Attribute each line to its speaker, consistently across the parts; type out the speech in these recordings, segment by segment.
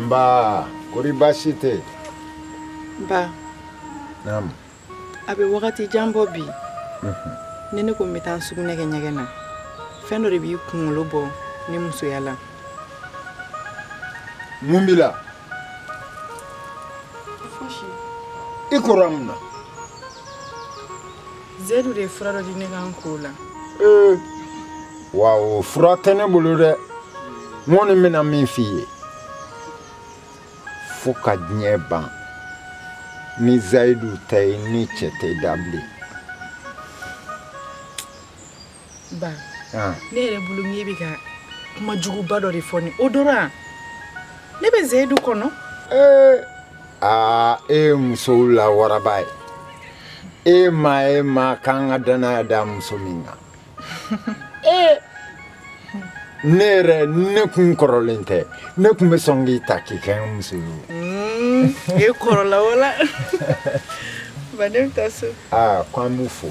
Speaker 1: Amba, kori basi tɛ?
Speaker 2: Ba.
Speaker 1: Naam.
Speaker 2: A bɛ wagati jan bɔ bi. Ni ne ko n bɛ taa sugunɛ kɛ ɲɛgɛn na. Fɛn dɔ de b'i kunkolo bɔ ni musoya la.
Speaker 1: Mun b'i la?
Speaker 2: Fosi.
Speaker 1: I kɔrɔ mun na?
Speaker 2: Zedu de ye fura dɔ di ne kan k'o la.
Speaker 1: Wa o fura tɛ ne bolo dɛ. N kɔni bɛna min f'i ye. Fo ka diɲɛ ban. Ni Zayidu tɛ ye ni cɛ tɛ da bilen.
Speaker 2: Ba. Ne yɛrɛ bolo ŋ'e bɛ ka kuma juguba dɔ de fɔ ni o dɔrɔn. Ne bɛ Zayidu kɔnɔ.
Speaker 1: E ye musow la waraba ye. E ma k'an ka danaya da muso min kan. Ne yɛrɛ ne kun kɔrɔlen tɛ. Ne kun bɛ sɔn k'i ta k'i kɛ n muso ye.
Speaker 2: E kɔrɔla wala. Ba ne bɛ taa so.
Speaker 1: Ko an b'u fo.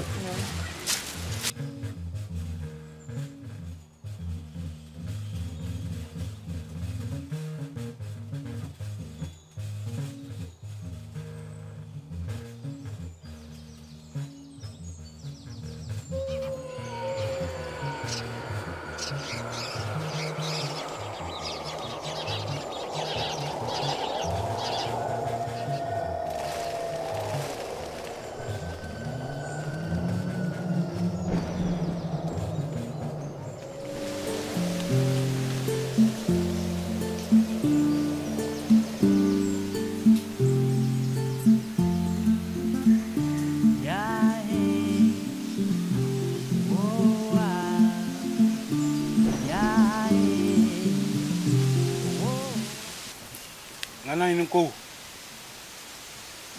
Speaker 3: Ko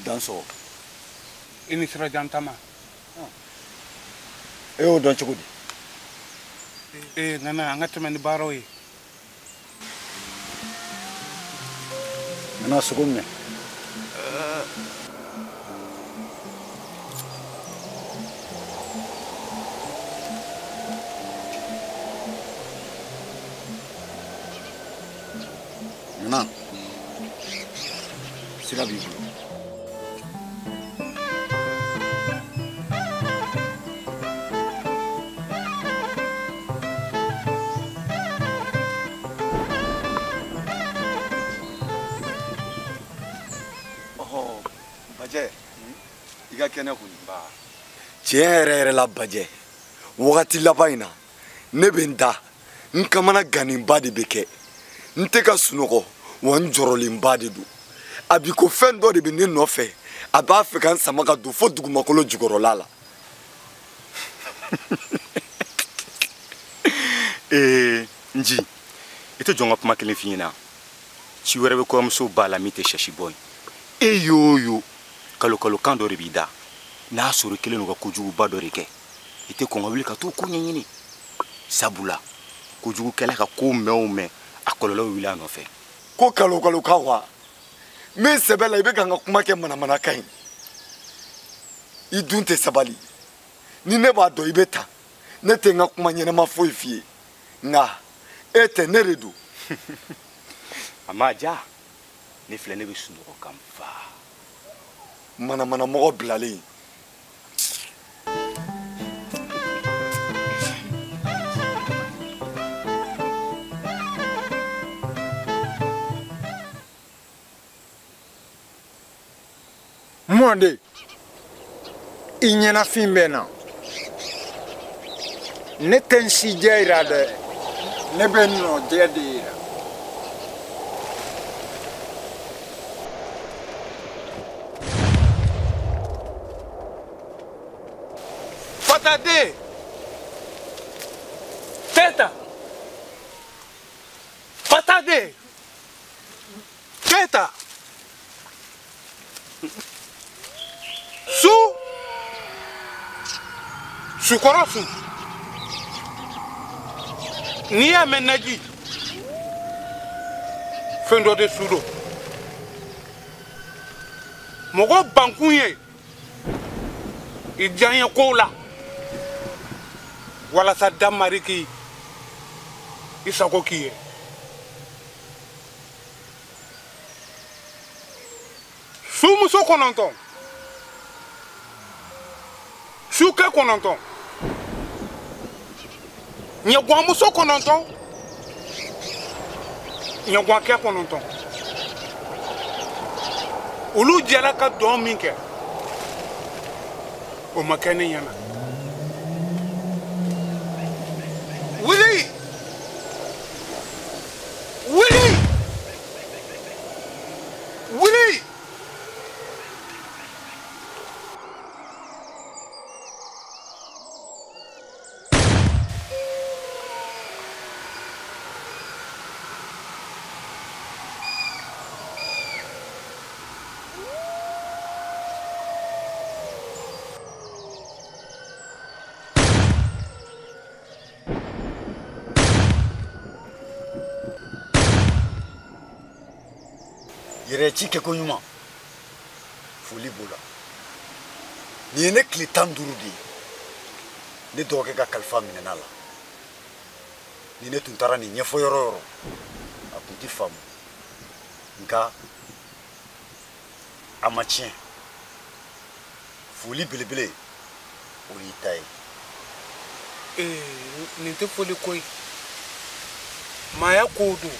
Speaker 4: danso
Speaker 3: ini sira jantama
Speaker 4: o don cogo di
Speaker 3: nana anga teme ni baro yi
Speaker 4: nana sugo me nana sira b'i bolo bajɛ i ka kɛnɛ kɔni ba tiɲɛ yɛrɛ la bajɛ wagati laban in na ne bɛ n da n kamana ganinba de bɛ kɛ n tɛ ka sunɔgɔ wa n jɔrɔlenba de don a bi ko fɛn dɔ de bɛ ne nɔfɛ a b'a fɛ ka n sama ka don fo dugumakolo jukɔrɔla la
Speaker 5: Nji i tɛ jɔn ka kuma kelen f'i ɲɛna ci wɛrɛ bɛ kɔɲɔmuso b'a la min tɛ sɛsi bɔ ye yo kalo kan dɔ de b'i da n'a sɔrɔ kelen n'u ka kojuguba dɔ de kɛ i tɛ kɔn ka wuli ka t'o ko ɲɛɲini sabula kojugukɛla ka ko mɛn o mɛn a kɔlɔlɔ bɛ wuli a nɔfɛ
Speaker 4: ko kalo ka wa min sɛbɛ la i bɛ ka n ka kuma kɛ manamanakan ye i dun tɛ sabali ni ne b'a dɔn i bɛ ta ne tɛ n ka kuma ɲɛnama foyi f'i ye nka e tɛ ne de don
Speaker 5: a ma ja ne filɛ ne bɛ sunɔgɔ ka n fa
Speaker 4: manamanamɔgɔ bilalen
Speaker 1: Mɔden i ɲɛnafin bɛ na ne tɛ n si jɛ yira dɛ ne bɛ nɔjɛ de yira
Speaker 3: Fatade Teta Fatade Teta Sukɔrɔ su n'i y'a mɛn naji fɛn dɔ de su don mɔgɔ bankun ye i diyaɲɛ kow la walasa damari k'i i sago k'i ye Sumuso kɔnɔntɔn. Sukɛ kɔnɔntɔn. Ɲɛguanmuso kɔnɔntɔn. Ɲɛguankɛ kɔnɔntɔn. Olu jɛra ka dɔn min kɛ. O ma kɛ ne ɲɛna. Wuli! Wuli! Wuli!
Speaker 4: Yɛrɛci kɛko ɲuman foli b'o la nin ye ne tile 15 de ye ne dɔgɔkɛ ka kalifa minɛna la ni ne tun taara nin ɲɛfɔ yɔrɔ yɔrɔ a tun tɛ faamu nka a ma tiɲɛ foli belebele o y'i ta ye.
Speaker 3: Nin tɛ foli ko ye maaya ko don.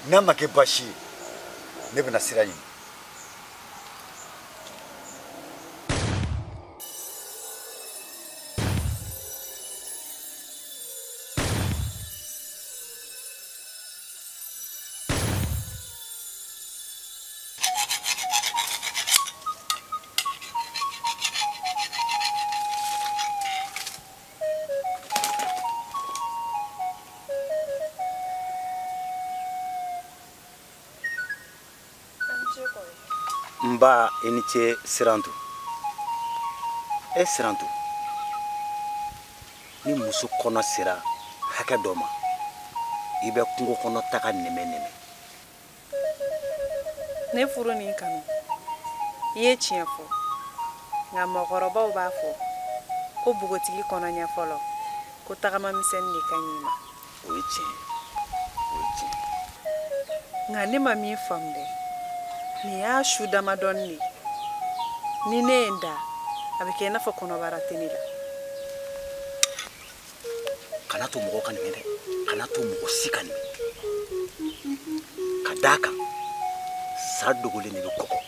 Speaker 4: n'a ma kɛ baasi ye ne bɛna sira ɲini.
Speaker 5: Nba i ni ce Sirantu. Sirantu, ni muso kɔnɔ sera hakɛ dɔ ma i bɛ kungo kɔnɔ taga nɛmɛ.
Speaker 2: Ne furu ni kanu i ye tiɲɛ fɔ nka mɔgɔkɔrɔbaw b'a fɔ ko bugotigi kɔnɔ ɲɛ fɔlɔ ko tagama misɛnnin de ka ɲi ma.
Speaker 5: O ye tiɲɛ.
Speaker 2: Nka ne ma min faamu dɛ nin y'a su damadɔni de ni ne ye n da a bɛ kɛ i n'a fɔ kɔnɔbara tɛ ne la.
Speaker 5: Kana to mɔgɔ ka nin dɛ, kana to mɔgɔ si ka nin ka d'a kan sa dogolen de bɛ kɔgɔ.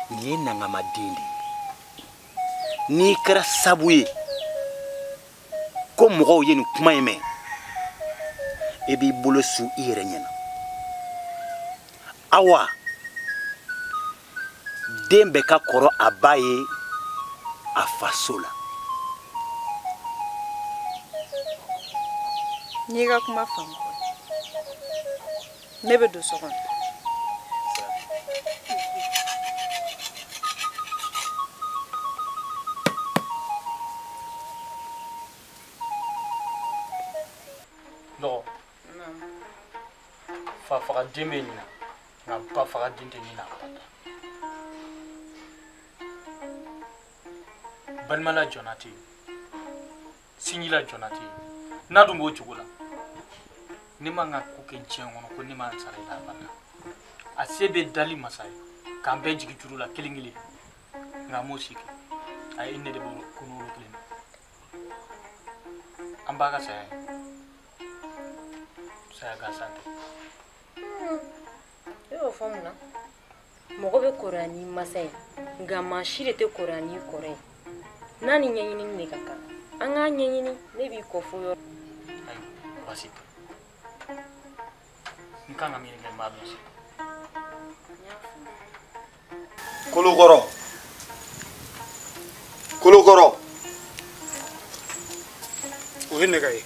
Speaker 5: Nin ye nangama den de ye n'i kɛra sabu ye ko mɔgɔw ye nin kuma in mɛn e b'i bolo su i yɛrɛ ɲɛna. Awa den bɛ ka kɔrɔ a ba ye a faso la.
Speaker 2: N'i ka kuma faamu ne bɛ don so kɔnɔ.
Speaker 6: Fa faga den bɛ ɲina nka ba faga den tɛ ɲina. Balimala jɔna tɛ yen sinjila jɔna tɛ yen n'a dun b'o cogo la ne man ka ko kɛ diɲɛ kɔnɔ ko ne ma sara i la abada. A se bɛ dali masa ye k'an bɛɛ jigi juru la kelen kelen nka an m'o si kɛ a ye ne de bɔ kunun kelen na an b'a ka saya ye saya gansan tɛ.
Speaker 7: E y'o fɔ mun na mɔgɔ bɛ kɔrɔya n'i masa ye nka maa si de tɛ kɔrɔya n'i kɔrɔ ye n'a ni ɲɛɲini de ka kan an k'a ɲɛɲini ne b'i kɔ fo yɔrɔ.
Speaker 6: ayi baasi tɛ n kan ka min kɛ n b'a dɔn se.
Speaker 4: Kolokɔrɔ
Speaker 3: O ye nɛgɛ ye.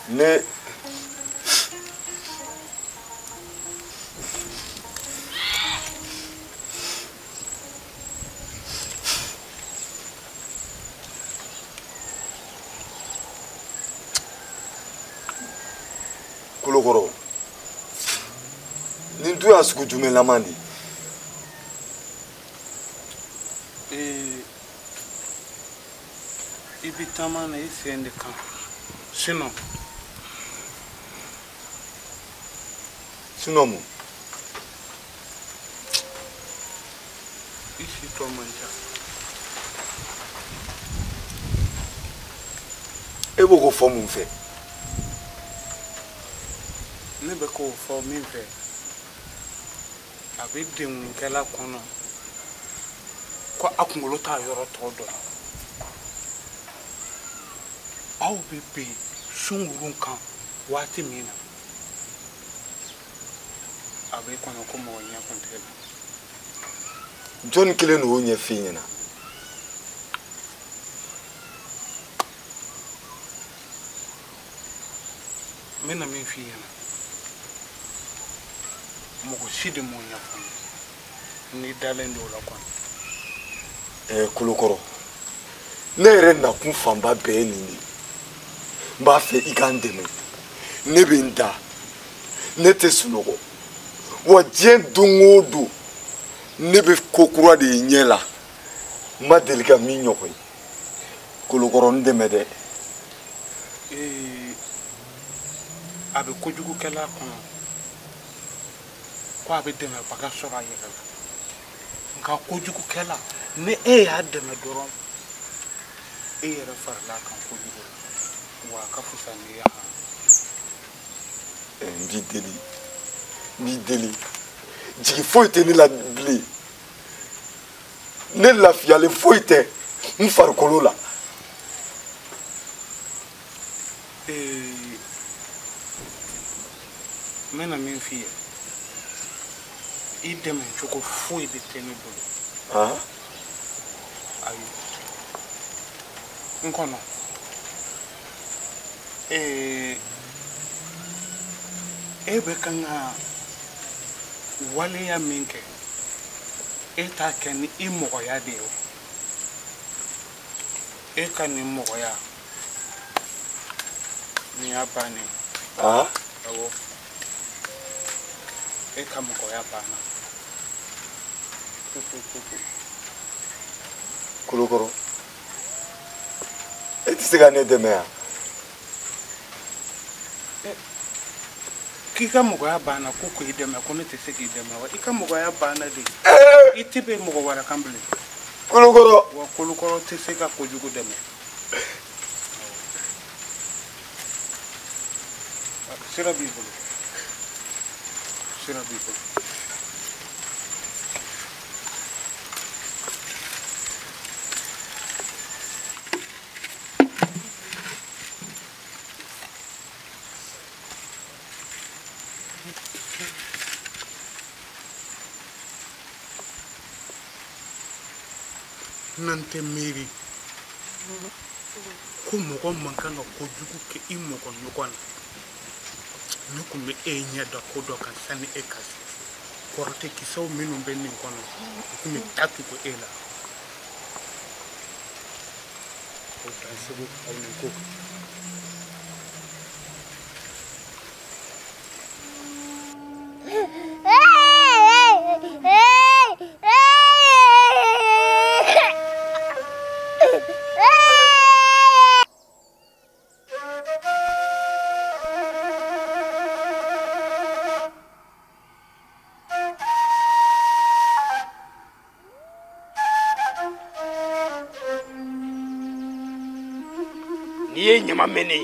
Speaker 4: ne Kolokɔrɔ nin tun y'a sugu jumɛnlaman de ye.
Speaker 3: I bɛ taama na i sen de kan sinon
Speaker 4: Sinomu.
Speaker 3: Ici, toi, manja.
Speaker 4: Et vous faites mon fait.
Speaker 3: Ne bɛ k'o fɔ min fɛ a bɛ denkɛla kɔnɔ ko a kunkolo t'a yɔrɔ tɔ dɔn aw bɛ bɛn sunkurun kan waati min na a bɛ kɔnɔ ko mɔgɔ ɲɛkuntigi la.
Speaker 4: John kelen n'o ɲɛ f'i ɲɛna.
Speaker 3: N bɛna min f'i ɲɛna mɔgɔ si de m'o ɲɛfɔ n'i dalen don o la kɔni.
Speaker 4: Kolokɔrɔ ne yɛrɛ nakun fanba bɛɛ ye nin de ye. N b'a fɛ I k'an dɛmɛ. Ne bɛ n da ne tɛ sunɔgɔ wa diɲɛ don o don ne bɛ ko kura de ye ɲɛ la n ma deli ka min ɲɔgɔn ye. Kolokɔrɔ n dɛmɛ dɛ.
Speaker 3: A bɛ kojugukɛla kɔnɔ ko a bɛ dɛmɛbaga sɔrɔ a yɛrɛ la nka kojugukɛla ni e y'a dɛmɛ dɔrɔn e yɛrɛ farala a kan kojugu la wa a ka fisa n'i y'a han.
Speaker 4: N b'i deli jigi foyi tɛ ne la bilen ne lafiyalen foyi tɛ n farikolo la.
Speaker 3: N bɛna min f'i ye I dɛmɛ cogo foyi de tɛ ne bolo. Ayi n kɔnɔ e bɛ kan ka waleya min kɛ e t'a kɛ ni I mɔgɔya de ye o. E ka nin mɔgɔya nin y'a bannen. Awɔ e ka mɔgɔya banna.
Speaker 4: Kolokɔrɔ e tɛ se ka ne dɛmɛ yan.
Speaker 3: K'i ka mɔgɔya banna ko k'i dɛmɛ ko ne tɛ se k'i dɛmɛ wa I ka mɔgɔya banna de. I tɛ bɛ mɔgɔ wɛrɛ kan bilen.
Speaker 4: Kolokɔrɔ
Speaker 3: wa kolokɔrɔ tɛ se ka kojugu dɛmɛ. Sira b'i bolo. Sira b'i bolo. N'an tɛ miiri ko mɔgɔ man kan ka kojugu kɛ I mɔgɔ ɲɔgɔn na ne tun bɛ e ɲɛ da ko dɔ kan sani e ka se kɔrɔ tɛ kisɛw minnu bɛ nin kɔnɔ u tun bɛ datugu e la o dan segu aw ni ko n'i ye ɲama mɛnɛ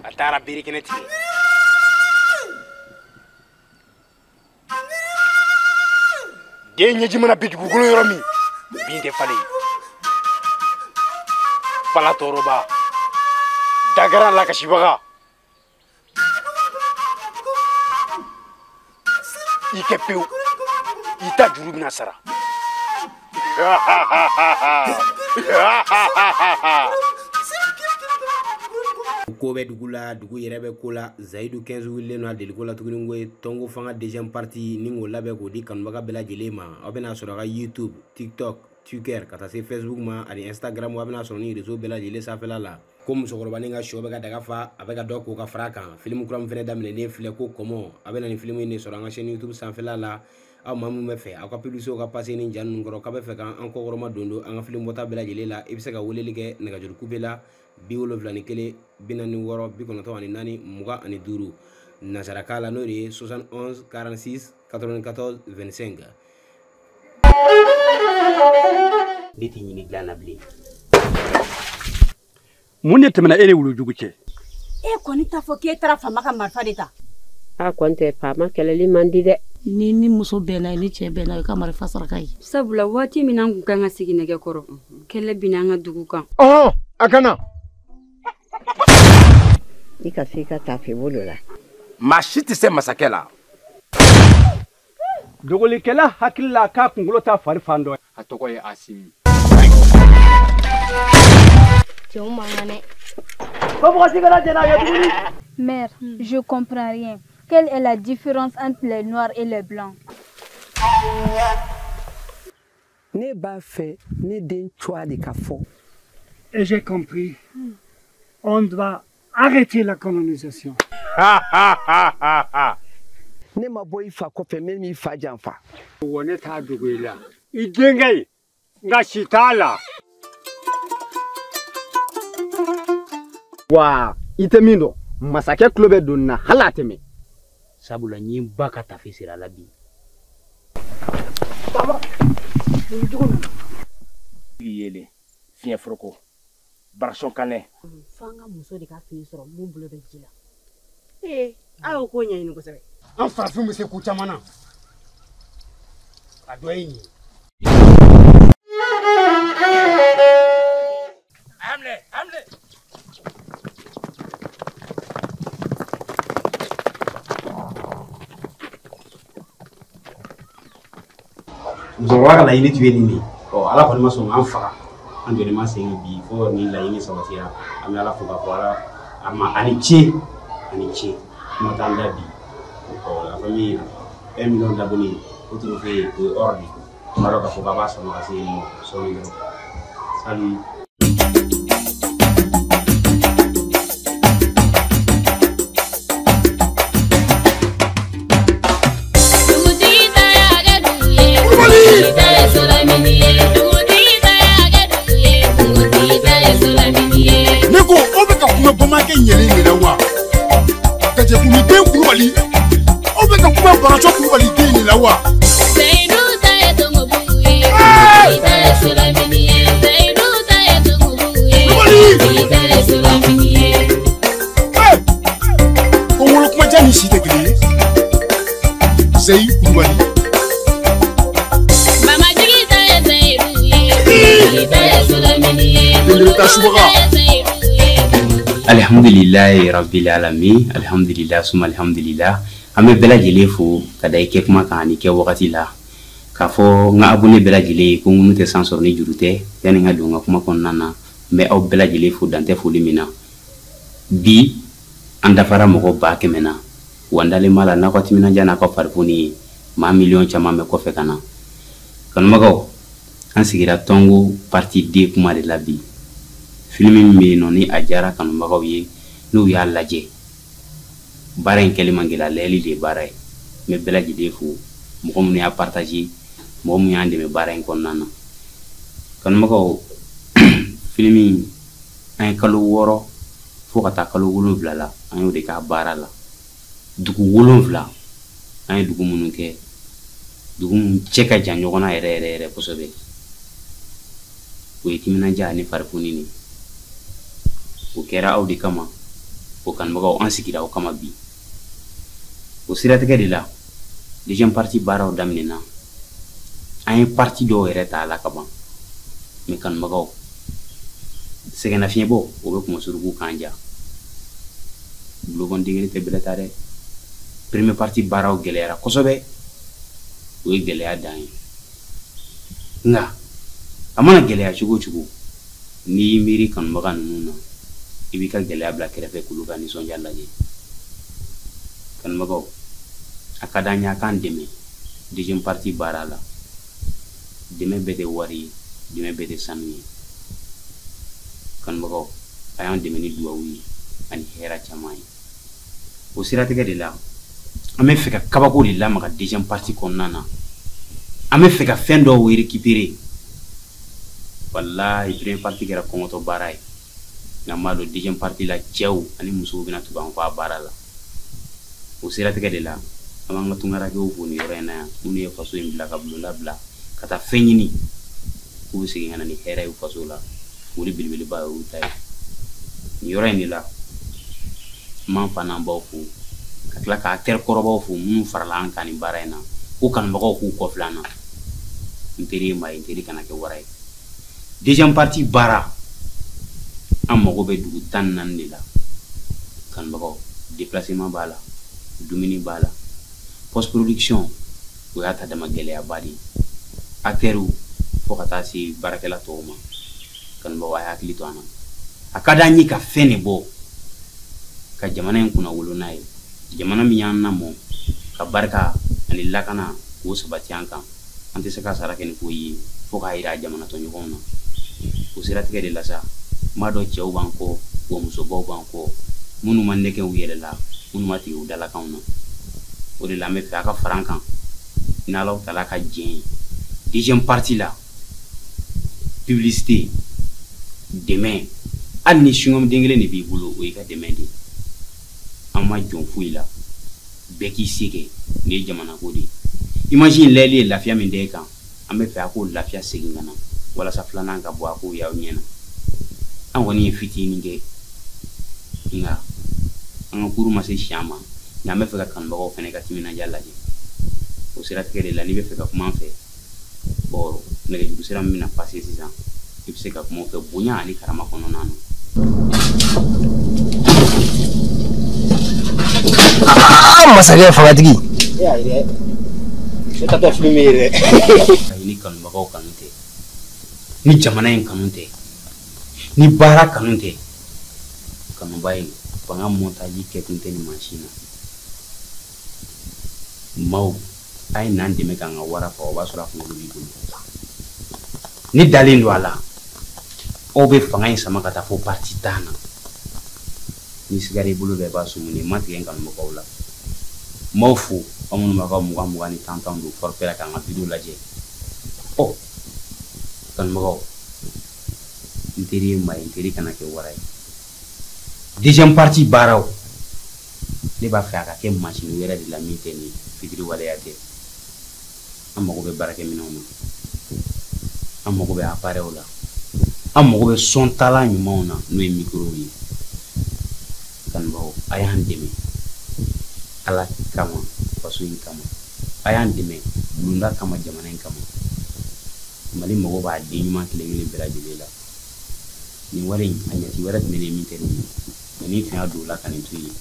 Speaker 3: a taara berikɛnɛ tigɛ den ɲɛji mana bi dugukolo yɔrɔ min bin tɛ falen fala tɔɔrɔba dagara lakasibaga I kɛ pewu I ta juru bɛna sara.
Speaker 8: ko bɛ dugu la dugu yɛrɛ bɛ ko la Zayidu 15 wililen no a deliko la tuguni ko Tongo Fanga deuxième partie ni k'o labɛn k'o di kanubaga bɛɛ lajɛlen ma aw bɛna sɔrɔ a ka YouTube TikTok Twitter ka taa se Facebook ma ani Instagram aw bɛna sɔrɔ ni réseau bɛɛ lajɛlen sanfɛla la ko musokɔrɔbanin ka sɔ bɛ ka daga fa a bɛ ka dɔ k'o ka fara kan film kura min fɛnɛ daminɛlen filɛ ko kɔmɔ a bɛna ni film in de sɔrɔ an ka chaîne YouTube sanfɛla la aw maa min bɛ fɛ aw ka publicité ka passer ni jan ninnu kɔrɔ k'a bɛ fɛ k'an kɔkɔrɔma don an ka film bɔta bɛɛ lajɛlen la I bɛ se ka weleli kɛ nɛgɛjuru coupe la 71 46 94 24 25 nasaraka la n'o de ye 71 46 94 25 ne tɛ ɲini dilan na bilen.
Speaker 9: mun de tɛmɛna e ni wulujugu cɛ?
Speaker 10: E kɔni t'a fɔ k'e taara faama ka marifa de ta.
Speaker 11: A kɔni tɛ faama kɛlɛli man di dɛ.
Speaker 10: Ni muso bɛnna ye ni cɛ bɛnna ye ka marifa saraka ye.
Speaker 12: Sabula waati min an kun kan ka sigi nɛgɛ kɔrɔ kɛlɛ bina an ka dugu kan.
Speaker 1: Ɔhɔn, a kana.
Speaker 11: I ka se ka taa fɛ bolo la.
Speaker 13: Maa si tɛ se masakɛ la.
Speaker 9: dogolikɛla hakili la k'a kunkolo ta fari fan dɔ.
Speaker 13: A tɔgɔ ye Asimi.
Speaker 14: Cɛw mankan dɛ.
Speaker 15: Mère, je comprends rien. Quelle est la différence entre les noirs et les blancs?
Speaker 16: Ne b'a fait ne den choix de kafo.
Speaker 9: Et j'ai compris. On doit arrêter la colonisation.
Speaker 16: Ne ma bɔ I fa kɔfɛ min m'i fa janfa.
Speaker 9: Wo ne t'a dogo I la. I denkɛ ye nka si t'a la.
Speaker 13: Wa I tɛ min dɔn masakɛ tulo bɛ donni na hali a tɛmɛ.
Speaker 8: Sabula n ye n ba ka tafe siri a la bi.
Speaker 13: Yele fiɲɛ foroko Barasɔn Kanɛ.
Speaker 10: F'an ka muso de ka fini sɔrɔ mun bolo bɛ ji la. A y'o ko ɲɛɲini kosɛbɛ.
Speaker 9: An farafin bɛ se ko caman na. A dɔ ye nin ye.
Speaker 8: Musokɔrɔba ka laɲini tun ye nin de. Ala kɔni ma sɔn k'an faga. An jɔlen ma segin bi fo nin laɲini sabatira. An bɛ Ala fo k'a fɔ Ala a ma ani ce ani ce. Kuma t'an da bi. La famille 1 million d'abonnés. O tun fɛ o ye hors de. Tuma dɔ k'a fɔ k'a b'a sɔrɔ ka se yen nɔ sɔɔni dɔrɔn. Salut.
Speaker 3: Ne ko o bɛ ka kuma bamankɛ ɲɛlen de la wa? Gajɛkumi den Kulubali o bɛ ka kuma Barasɔn Kulubali den de la wa? Ko wolo kumajan ni si tɛ kelen ye. Seyi Kulubali.
Speaker 8: Alhamdulillahi rabbil alamin. Alhamdulillah suma alhamdulillah. An bɛ bɛɛ lajɛlen fo ka da I kɛ kuma kan ani kɛ wagati la. K'a fɔ n ka abonné bɛɛ lajɛlen ye ko ŋunu tɛ san sɔrɔ ni juru tɛ yanni n ka don n ka kuma kɔnɔna na. N bɛ aw bɛɛ lajɛlen fo dan tɛ foli min na. Bi an dafara mɔgɔ 100,000 na. Wa n dalen b'a la n'aw ka timinandiya n'a ka farifoni ye maa miliyɔn caman bɛ kɔfɛ ka na. Kanubagaw, an sigira Tongo partie 2 kuma de la bi. Film min bɛ yen nɔ ni a diyara kanubagaw ye n'u y'a lajɛ. Baara in kɛli man gɛlɛn, layɛli de ye baara ye. N bɛ bɛɛ lajɛlen fo mɔgɔ minnu y'a partager, mɔgɔ minnu y'an dɛmɛ baara in kɔnɔna na. Kanubagaw, film in an ye kalo 6 fo ka taa kalo 7 la an y'o de k'a baara la. Dugu 7 an ye dugu minnu kɛ, dugu minnu cɛ ka jan ɲɔgɔn na yɛrɛ yɛrɛ yɛrɛ kosɛbɛ. O ye timinandiya ani farifoni ni. O kɛra aw de kama, o kanubagaw an sigira aw kama bi. O siratigɛ de la deuxième partie baaraw daminɛna. An ye partie dɔw yɛrɛ ta a la ka ban. Mais kanubagaw, sɛgɛnnafiɲɛbɔ o bɛ kumasuruku k'an ja. Bulon dingɛ tɛ bɛlɛ ta dɛ. Première partie baaraw gɛlɛyara kosɛbɛ. O ye gɛlɛya dan ye. Nka a mana gɛlɛya cogo cogo n'i y'i miiri kanubaga ninnu na I b'i ka gɛlɛya bila kɛrɛfɛ k'olu ka nisɔndiya lajɛ. Kanubagaw, a ka d'an ye a k'an dɛmɛ deuxième partie baara la. Dɛmɛ bɛɛ tɛ wari ye, dɛmɛ bɛɛ tɛ sanu ye. Kanubagaw, a y'an dɛmɛ ni duwawu ye ani hɛrɛ caman ye. O siratigɛ de la an bɛ fɛ ka kabako de lamaga deuxième partie kɔnɔna na. An bɛ fɛ ka fɛn dɔw récupérer. Wallahi première partie kɛra kɔngɔtɔ baara ye. Nka n b'a dɔn deuxième partie la cɛw ani musow bɛna tugu an kɔ a baara la. o siratigɛ de la an b'an ka tungarakɛw fo nin yɔrɔ in na yan minnu ye faso in bila ka bulonda bila ka taa fɛn ɲini k'u bɛ segin ka na ni hɛrɛ ye faso la foli belebeleba ye olu ta ye nin yɔrɔ in de la an b'an fa n'an baw fo ka tila ka acteur kɔrɔbaw fo minnu farala an kan nin baara in na ko kanubagaw k'u kɔfilɛ an na n teri ye maa ye n teri kana kɛ wara ye deuxième partie baara an mago bɛ dugu 14 de la kanubagaw déplacement b'a la dumuni b'a la post production o y'a ta dama gɛlɛyaba de ye acteur fo ka taa se baarakɛla tɔw ma kanubagaw a ye hakili to an na a ka d'an ye ka fɛn de bɔ ka jamana in kunna wolo n'a ye jamana min y'an lamɔ ka barika ani lakana k'o sabati an kan an tɛ se ka sara kɛ ni ko ye fo k'a yira jamana tɔɲɔgɔnw na o siratigɛ de la sa n b'a dɔn cɛw b'an kɔ wa musobaw b'an kɔ minnu ma nɛgɛ u yɛrɛ la minnu ma tigɛ u dalakanw na o de la an bɛ fɛ a ka fara an kan ni Alahu Taala ka jɛn ye deuxième partie la publicité dɛmɛ hali ni sungɔm den kelen de b'i bolo o y'i ka dɛmɛ de ye an ma jɔn foyi la bɛɛ k'i se kɛ nin ye jamana ko de ye imagine lɛli ye lafiya min da e kan an bɛ fɛ a k'o lafiya segin ka na walasa filanan ka bɔ a k'o y'aw ɲɛna an kɔni ye fitinin kɛ nka an ka kuru ma se siɲɛ ma nka an bɛ fɛ ka kanubagaw fana ka timinadiya lajɛ o siratigɛ de la n'i bɛ fɛ ka kuma an fɛ bɔn nɛgɛjuru sira min bɛna pase sisan i bɛ se ka kuma o fɛ bonya ani karama kɔnɔna na.
Speaker 13: Masakɛ fangatigi
Speaker 8: ni kanubagaw kanu tɛ ni jamana in kanu tɛ ni baara kanu tɛ kanuba ye fanga montaji kɛ tun tɛ ni mansin na maaw a ye n'an dɛmɛ k'an ka wara fa o b'a sɔrɔ a kunkolo b'i bolo ni dalen don a la aw bɛ fanga in sama ka taa fo parti 10 na ni sigara i bolo bɛɛ b'a sumu ni ma tigɛ n kanubagaw la m'aw fo aw minnu b'a ka 20 ni 10 don forfait la k'an ka video lajɛ ɔ kanubagaw n teri ye maa ye n teri kana kɛ wara ye deuxième partie baaraw ne b'a fɛ a ka kɛ machine wɛrɛ de la min tɛ nin fitiri waleya tɛ an mago bɛ baarakɛminɛnw na an mago bɛ appareil la an mago bɛ son tala ɲumanw na n'o ye micro ye kanubagaw a y'an dɛmɛ ala kama faso in kama a y'an dɛmɛ bulonda kama jamana in kama mali mago b'a den ɲuman kelen kelen bɛɛ lajɛlen la nin wari in a ɲɛti wɛrɛ tɛmɛ ne min tɛ nin ye nka ni tun y'a don o la ka nin to yen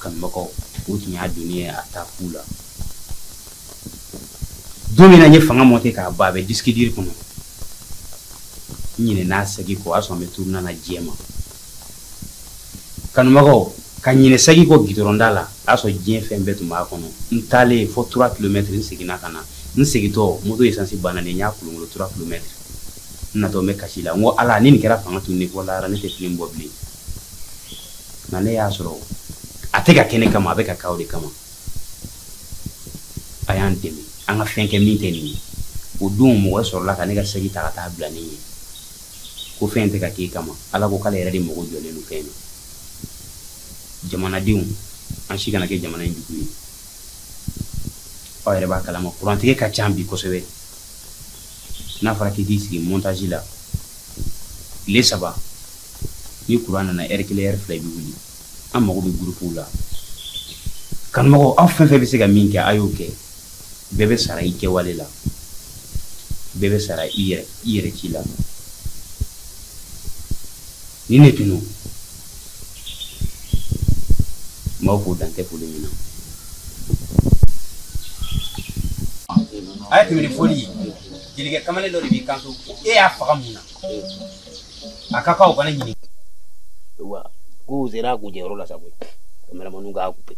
Speaker 8: kanubagaw o tun y'a donni ye a taa fu la don min na n ye fanga monté k'a ban a bɛ disque dur kɔnɔ n ɲinɛ n'a sagi kɔ o y'a sɔrɔ an bɛ tourner na diɲɛ ma kanubagaw ka ɲinɛ sagi kɔ gidɔrɔnda la a y'a sɔrɔ diɲɛ fɛn bɛɛ tun b'a kɔnɔ n taalen fo 3 km n seginna ka na n segintɔ moto essence banna de n y'a kolonkolon 3 km n natɔ n bɛ kasi la n ko ala ni nin kɛra fanga tun ne fɔ lahara ne tɛ fili bɔ bilen nka ne y'a sɔrɔ a tɛ ka kɛ ne kama a bɛ ka kɛ aw de kama a y'an dɛmɛ an ka fɛn kɛ min tɛ nin ye o don mɔgɔ sɔrɔla ka ne ka segi ta ka taa bila ne ye ko fɛn tɛ ka k'e kama ala ko k'ale yɛrɛ de mago jɔlen don fɛn na jamanadenw an si kana kɛ jamana in jugu ye aw yɛrɛ b'a kalama kurantigɛ ka ca bi kosɛbɛ n'a fɔra k'i t'i sigi montage la tile 3 ni kuran nana heure 1 heure 2 i bɛ wuli an mago bɛ groupe la kanubagaw aw fɛn fɛn bɛ se ka min kɛ a y'o kɛ bɛɛ bɛ sara i kɛwale la bɛɛ bɛ sara i yɛrɛ ci la ni ne tunu m'aw fo dan tɛ foli min na a ye tɛmɛ ni foli ye jelikɛ kamalen dɔ de b'i kanto e y'a faga mun na a ka k'aw kana ɲini wa ko sera k'u jɛyɔrɔ la sa koyi kameramanu k'a couper